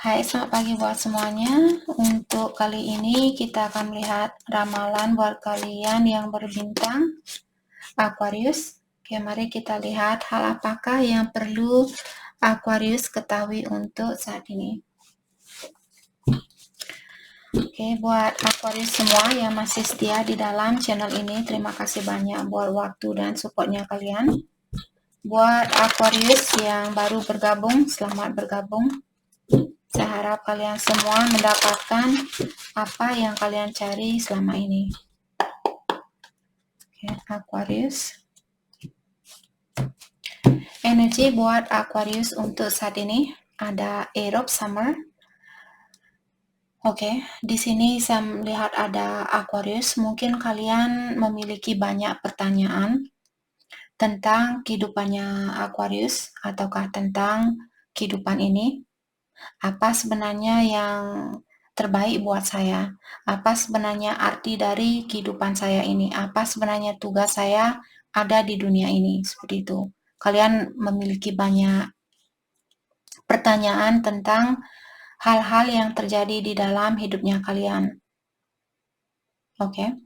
Hai, selamat pagi buat semuanya. Untuk kali ini kita akan melihat ramalan buat kalian yang berbintang Aquarius. Oke, mari kita lihat hal apakah yang perlu Aquarius ketahui untuk saat ini. Oke, buat Aquarius semua yang masih setia di dalam channel ini, terima kasih banyak buat waktu dan supportnya kalian. Buat Aquarius yang baru bergabung, selamat bergabung. Saya harap kalian semua mendapatkan apa yang kalian cari selama ini. Oke, Aquarius. Energi buat Aquarius untuk saat ini ada Air of Summer. Oke, di sini saya melihat ada Aquarius. Mungkin kalian memiliki banyak pertanyaan tentang kehidupannya Aquarius ataukah tentang kehidupan ini. Apa sebenarnya yang terbaik buat saya? Apa sebenarnya arti dari kehidupan saya ini? Apa sebenarnya tugas saya ada di dunia ini? Seperti itu. Kalian memiliki banyak pertanyaan tentang hal-hal yang terjadi di dalam hidupnya kalian. Oke.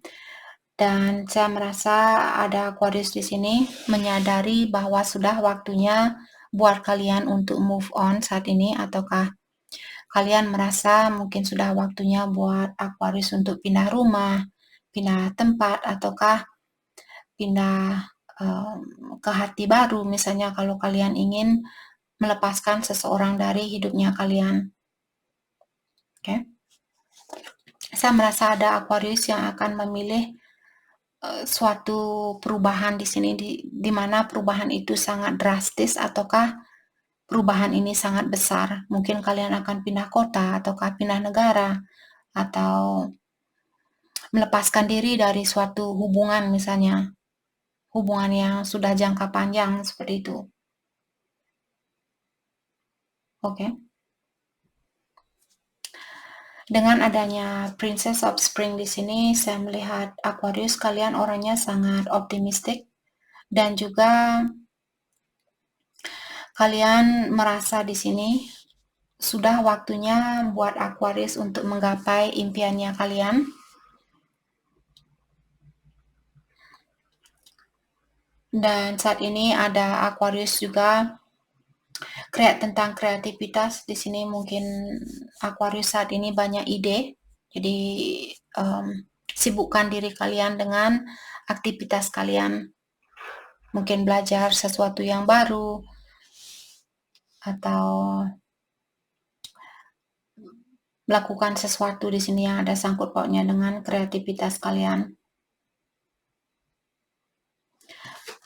Dan saya merasa ada Aquarius di sini menyadari bahwa sudah waktunya buat kalian untuk move on saat ini, ataukah kalian merasa mungkin sudah waktunya buat Aquarius untuk pindah rumah, pindah tempat, ataukah pindah ke hati baru, misalnya kalau kalian ingin melepaskan seseorang dari hidupnya kalian. Oke. Saya merasa ada Aquarius yang akan memilih suatu perubahan di sini, di mana perubahan itu sangat drastis, ataukah perubahan ini sangat besar. Mungkin kalian akan pindah kota, ataukah pindah negara, atau melepaskan diri dari suatu hubungan, misalnya hubungan yang sudah jangka panjang seperti itu. Oke. Dengan adanya Princess of Spring di sini, saya melihat Aquarius kalian orangnya sangat optimistik, dan juga kalian merasa di sini sudah waktunya buat Aquarius untuk menggapai impiannya kalian. Dan saat ini ada Aquarius juga tentang kreativitas. Di sini mungkin Aquarius saat ini banyak ide. Jadi sibukkan diri kalian dengan aktivitas kalian. Mungkin belajar sesuatu yang baru, atau melakukan sesuatu di sini yang ada sangkut pautnya dengan kreativitas kalian.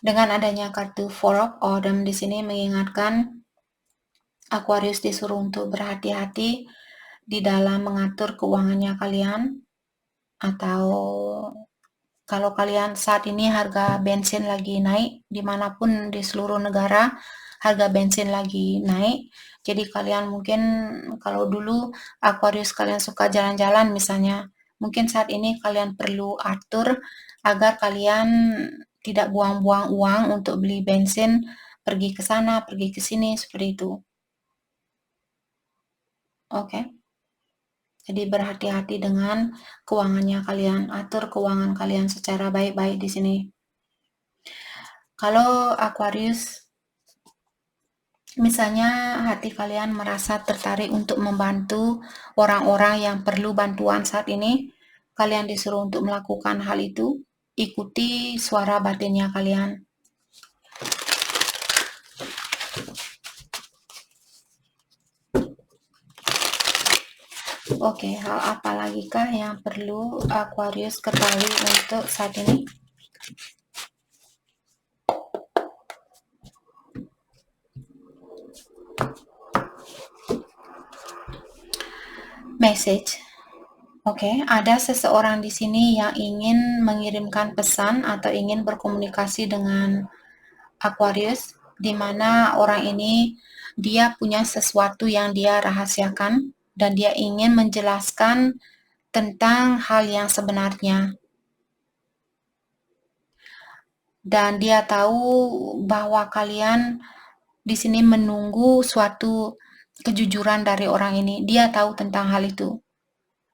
Dengan adanya kartu Four of Autumn di sini mengingatkan Aquarius disuruh untuk berhati-hati di dalam mengatur keuangannya kalian, atau kalau kalian saat ini harga bensin lagi naik, dimanapun di seluruh negara harga bensin lagi naik. Jadi kalian mungkin kalau dulu Aquarius kalian suka jalan-jalan misalnya, mungkin saat ini kalian perlu atur agar kalian tidak buang-buang uang untuk beli bensin, pergi ke sana, pergi ke sini, seperti itu. Oke. Jadi berhati-hati dengan keuangannya kalian, atur keuangan kalian secara baik-baik di sini. Kalau Aquarius, misalnya hati kalian merasa tertarik untuk membantu orang-orang yang perlu bantuan saat ini, kalian disuruh untuk melakukan hal itu. Ikuti suara batinnya kalian. Oke, hal apa lagi kah yang perlu Aquarius ketahui untuk saat ini? Message. Oke, ada seseorang di sini yang ingin mengirimkan pesan atau ingin berkomunikasi dengan Aquarius, di mana orang ini dia punya sesuatu yang dia rahasiakan dan dia ingin menjelaskan tentang hal yang sebenarnya. Dan dia tahu bahwa kalian di sini menunggu suatu kejujuran dari orang ini. Dia tahu tentang hal itu.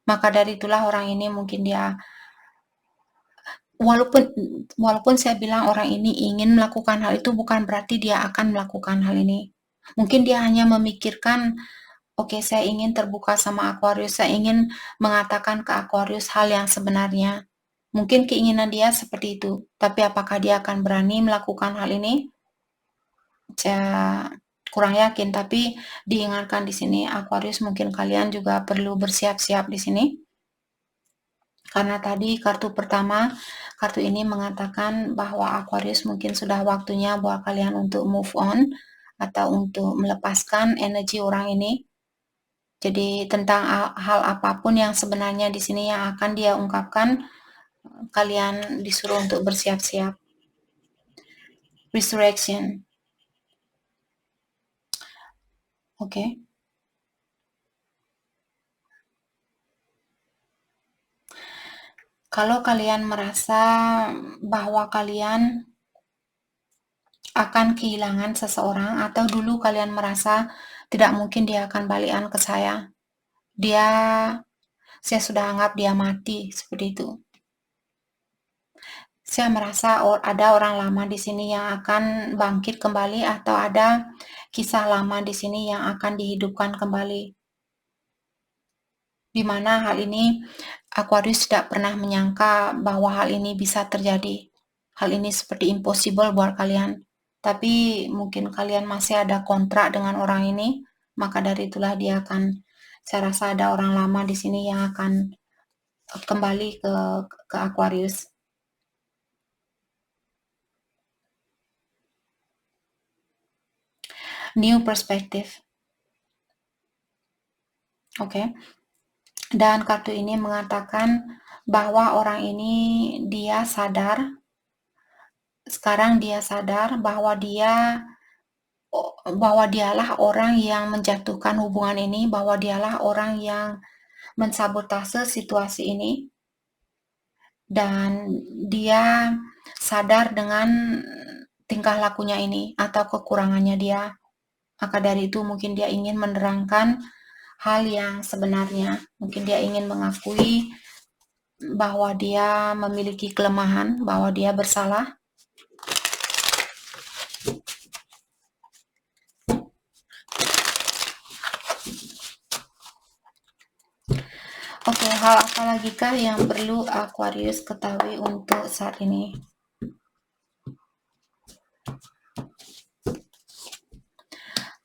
Maka dari itulah orang ini mungkin dia walaupun saya bilang orang ini ingin melakukan hal itu bukan berarti dia akan melakukan hal ini. Mungkin dia hanya memikirkan, oke, saya ingin terbuka sama Aquarius, saya ingin mengatakan ke Aquarius hal yang sebenarnya. Mungkin keinginan dia seperti itu, tapi apakah dia akan berani melakukan hal ini? Saya kurang yakin, tapi diingatkan di sini Aquarius, mungkin kalian juga perlu bersiap-siap di sini. Karena tadi kartu pertama, kartu ini mengatakan bahwa Aquarius mungkin sudah waktunya buat kalian untuk move on atau untuk melepaskan energi orang ini. Jadi tentang hal apapun yang sebenarnya di sini yang akan dia ungkapkan, kalian disuruh untuk bersiap-siap. Resurrection. Oke. Kalau kalian merasa bahwa kalian akan kehilangan seseorang atau dulu kalian merasa tidak mungkin dia akan balikan ke saya. Saya sudah anggap dia mati, seperti itu. Saya merasa ada orang lama di sini yang akan bangkit kembali atau ada kisah lama di sini yang akan dihidupkan kembali. Di mana hal ini Aquarius tidak pernah menyangka bahwa hal ini bisa terjadi. Hal ini seperti impossible buat kalian. Tapi mungkin kalian masih ada kontrak dengan orang ini, maka dari itulah dia akan, saya rasa ada orang lama di sini yang akan kembali ke Aquarius. New perspective. Oke. Dan kartu ini mengatakan bahwa orang ini dia sadar, sekarang dia sadar bahwa dialah orang yang menjatuhkan hubungan ini, bahwa dialah orang yang mensabotase situasi ini, dan dia sadar dengan tingkah lakunya ini atau kekurangannya dia. Maka dari itu mungkin dia ingin menerangkan hal yang sebenarnya. Mungkin dia ingin mengakui bahwa dia memiliki kelemahan, bahwa dia bersalah. Oke, hal apa lagi kah yang perlu Aquarius ketahui untuk saat ini?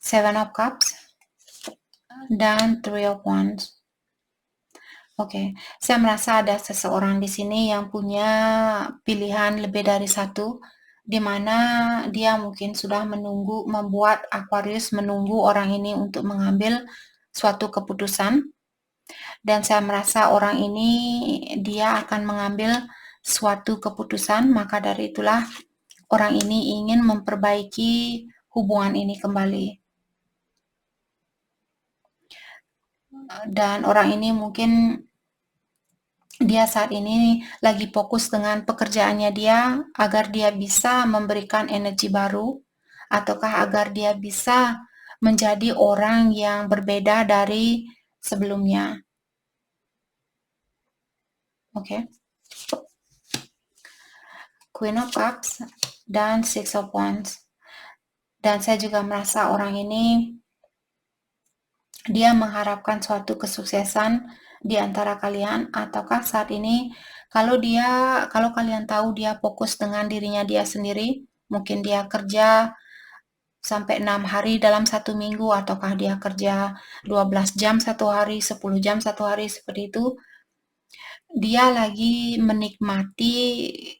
Seven of Cups dan Three of Wands. Oke, saya merasa ada seseorang di sini yang punya pilihan lebih dari satu, di mana dia mungkin sudah membuat Aquarius menunggu orang ini untuk mengambil suatu keputusan. Dan saya merasa orang ini dia akan mengambil suatu keputusan, maka dari itulah orang ini ingin memperbaiki hubungan ini kembali. Dan orang ini mungkin dia saat ini lagi fokus dengan pekerjaannya dia agar dia bisa memberikan energi baru, ataukah agar dia bisa menjadi orang yang berbeda dari sebelumnya. Oke. Queen of Cups dan Six of Wands. Dan saya juga merasa orang ini dia mengharapkan suatu kesuksesan di antara kalian, ataukah saat ini kalau kalian tahu dia fokus dengan dirinya dia sendiri, mungkin dia kerja sampai 6 hari dalam satu minggu, ataukah dia kerja 12 jam satu hari, 10 jam satu hari, seperti itu. Dia lagi menikmati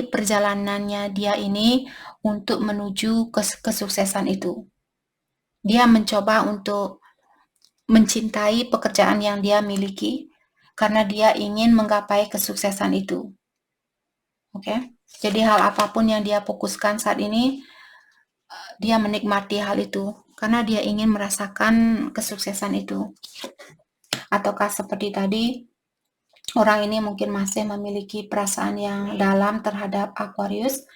perjalanannya dia ini untuk menuju kesuksesan itu. Dia mencoba untuk mencintai pekerjaan yang dia miliki karena dia ingin menggapai kesuksesan itu. Oke? Jadi hal apapun yang dia fokuskan saat ini, dia menikmati hal itu karena dia ingin merasakan kesuksesan itu. Ataukah seperti tadi, orang ini mungkin masih memiliki perasaan yang dalam terhadap Aquarius,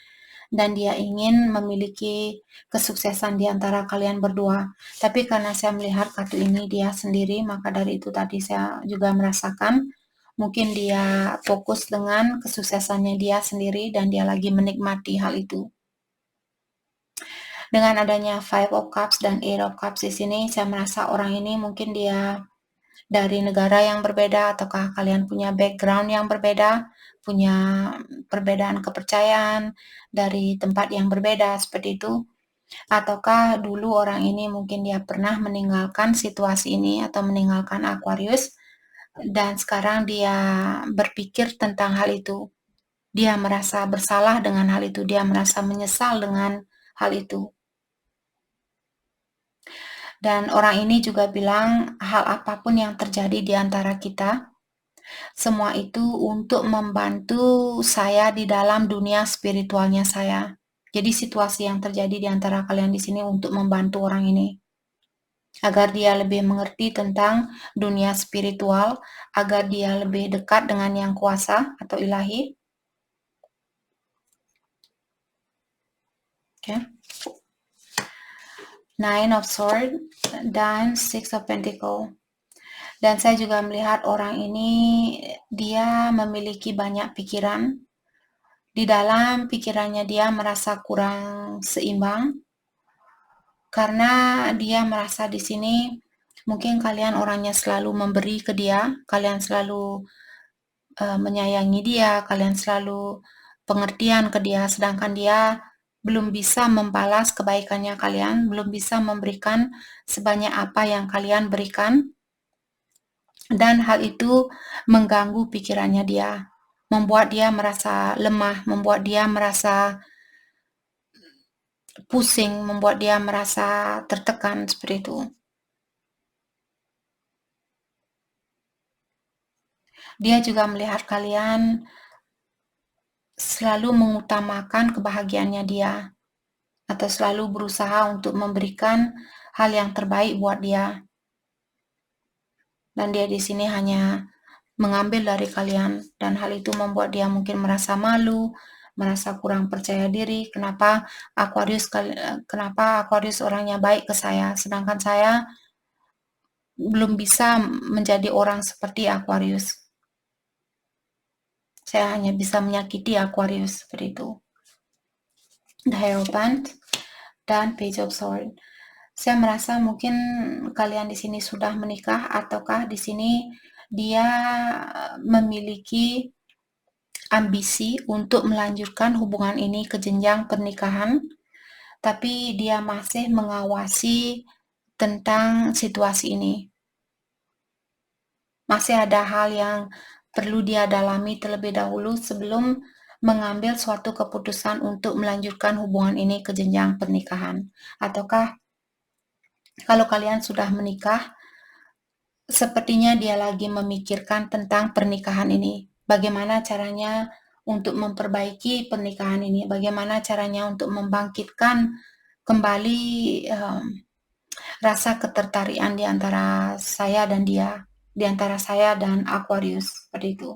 dan dia ingin memiliki kesuksesan di antara kalian berdua. Tapi karena saya melihat kartu ini dia sendiri, maka dari itu tadi saya juga merasakan mungkin dia fokus dengan kesuksesannya dia sendiri dan dia lagi menikmati hal itu. Dengan adanya Five of Cups dan Eight of Cups di sini, saya merasa orang ini mungkin dia dari negara yang berbeda, ataukah kalian punya background yang berbeda, punya perbedaan kepercayaan dari tempat yang berbeda seperti itu, ataukah dulu orang ini mungkin dia pernah meninggalkan situasi ini atau meninggalkan Aquarius dan sekarang dia berpikir tentang hal itu. Dia merasa bersalah dengan hal itu, dia merasa menyesal dengan hal itu. Dan orang ini juga bilang hal apapun yang terjadi di antara kita, semua itu untuk membantu saya di dalam dunia spiritualnya saya. Jadi situasi yang terjadi di antara kalian di sini untuk membantu orang ini. Agar dia lebih mengerti tentang dunia spiritual, agar dia lebih dekat dengan yang kuasa atau ilahi. Okay. Nine of Swords dan Six of Pentacles. Dan saya juga melihat orang ini dia memiliki banyak pikiran. Di dalam pikirannya dia merasa kurang seimbang karena dia merasa di sini mungkin kalian orangnya selalu memberi ke dia, kalian selalu menyayangi dia, kalian selalu pengertian ke dia, sedangkan dia belum bisa membalas kebaikannya kalian, belum bisa memberikan sebanyak apa yang kalian berikan. Dan hal itu mengganggu pikirannya dia, membuat dia merasa lemah, membuat dia merasa pusing, membuat dia merasa tertekan seperti itu. Dia juga melihat kalian selalu mengutamakan kebahagiaannya dia, atau selalu berusaha untuk memberikan hal yang terbaik buat dia. Dan dia di sini hanya mengambil dari kalian, dan hal itu membuat dia mungkin merasa malu, merasa kurang percaya diri. Kenapa Aquarius orangnya baik ke saya, sedangkan saya belum bisa menjadi orang seperti Aquarius. Saya hanya bisa menyakiti Aquarius seperti itu. The Hierophant dan Page of Swords. Saya merasa mungkin kalian di sini sudah menikah, ataukah di sini dia memiliki ambisi untuk melanjutkan hubungan ini ke jenjang pernikahan, tapi dia masih mengawasi tentang situasi ini. Masih ada hal yang perlu dia dalami terlebih dahulu sebelum mengambil suatu keputusan untuk melanjutkan hubungan ini ke jenjang pernikahan. Ataukah kalau kalian sudah menikah, sepertinya dia lagi memikirkan tentang pernikahan ini. Bagaimana caranya untuk memperbaiki pernikahan ini? Bagaimana caranya untuk membangkitkan kembali rasa ketertarikan di antara saya dan dia, di antara saya dan Aquarius, seperti itu.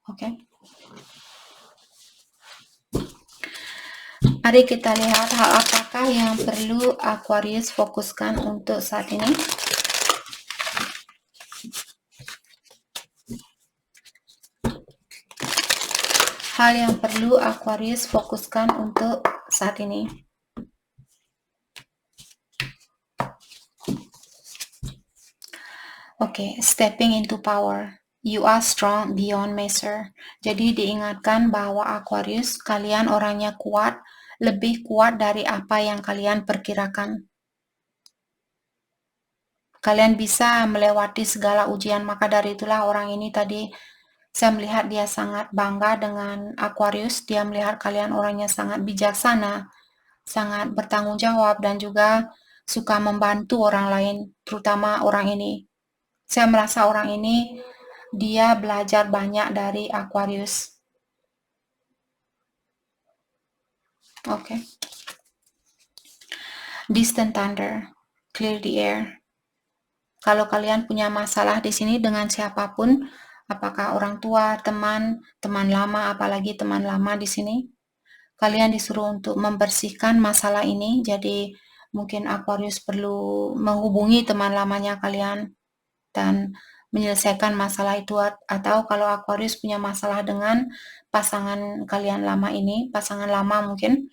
Oke. Mari kita lihat hal apakah yang perlu Aquarius fokuskan untuk saat ini. Hal yang perlu Aquarius fokuskan untuk saat ini. Oke, stepping into power. You are strong beyond measure. Jadi diingatkan bahwa Aquarius, kalian orangnya kuat, lebih kuat dari apa yang kalian perkirakan. Kalian bisa melewati segala ujian, maka dari itulah orang ini tadi saya melihat dia sangat bangga dengan Aquarius. Dia melihat kalian orangnya sangat bijaksana, sangat bertanggung jawab, dan juga suka membantu orang lain, terutama orang ini. Saya merasa orang ini dia belajar banyak dari Aquarius. Oke. Distant thunder, clear the air. Kalau kalian punya masalah di sini dengan siapapun, apakah orang tua, teman, teman lama, apalagi teman lama di sini. Kalian disuruh untuk membersihkan masalah ini, jadi mungkin Aquarius perlu menghubungi teman lamanya kalian dan menyelesaikan masalah itu, atau kalau Aquarius punya masalah dengan pasangan kalian lama ini, pasangan lama mungkin,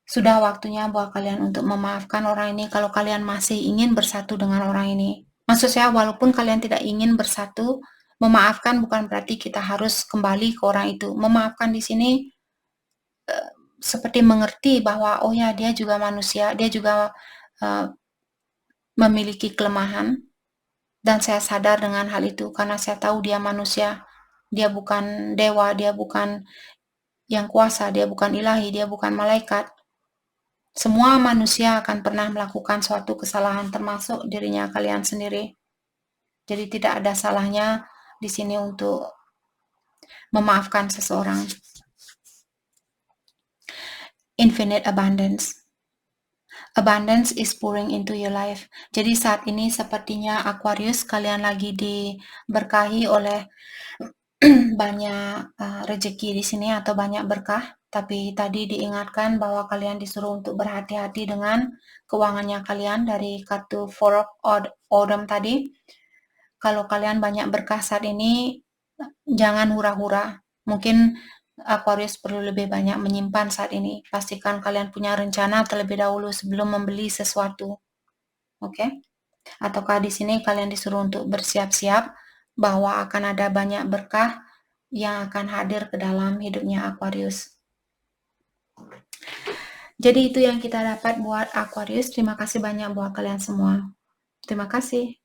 sudah waktunya buat kalian untuk memaafkan orang ini kalau kalian masih ingin bersatu dengan orang ini. Maksud saya, walaupun kalian tidak ingin bersatu, memaafkan bukan berarti kita harus kembali ke orang itu. Memaafkan di sini seperti mengerti bahwa oh ya, dia juga manusia, dia juga memiliki kelemahan, dan saya sadar dengan hal itu karena saya tahu dia manusia, dia bukan dewa, dia bukan yang kuasa, dia bukan ilahi, dia bukan malaikat. Semua manusia akan pernah melakukan suatu kesalahan, termasuk dirinya kalian sendiri. Jadi tidak ada salahnya di sini untuk memaafkan seseorang. Infinite abundance. Abundance is pouring into your life. Jadi saat ini sepertinya Aquarius, kalian lagi diberkahi oleh banyak rezeki di sini atau banyak berkah. Tapi tadi diingatkan bahwa kalian disuruh untuk berhati-hati dengan keuangannya kalian dari kartu Four of Autumn tadi. Kalau kalian banyak berkah saat ini, jangan hura-hura. Mungkin Aquarius perlu lebih banyak menyimpan saat ini. Pastikan kalian punya rencana terlebih dahulu sebelum membeli sesuatu. Oke? Ataukah di sini kalian disuruh untuk bersiap-siap bahwa akan ada banyak berkah yang akan hadir ke dalam hidupnya Aquarius. Jadi itu yang kita dapat buat Aquarius. Terima kasih banyak buat kalian semua. Terima kasih.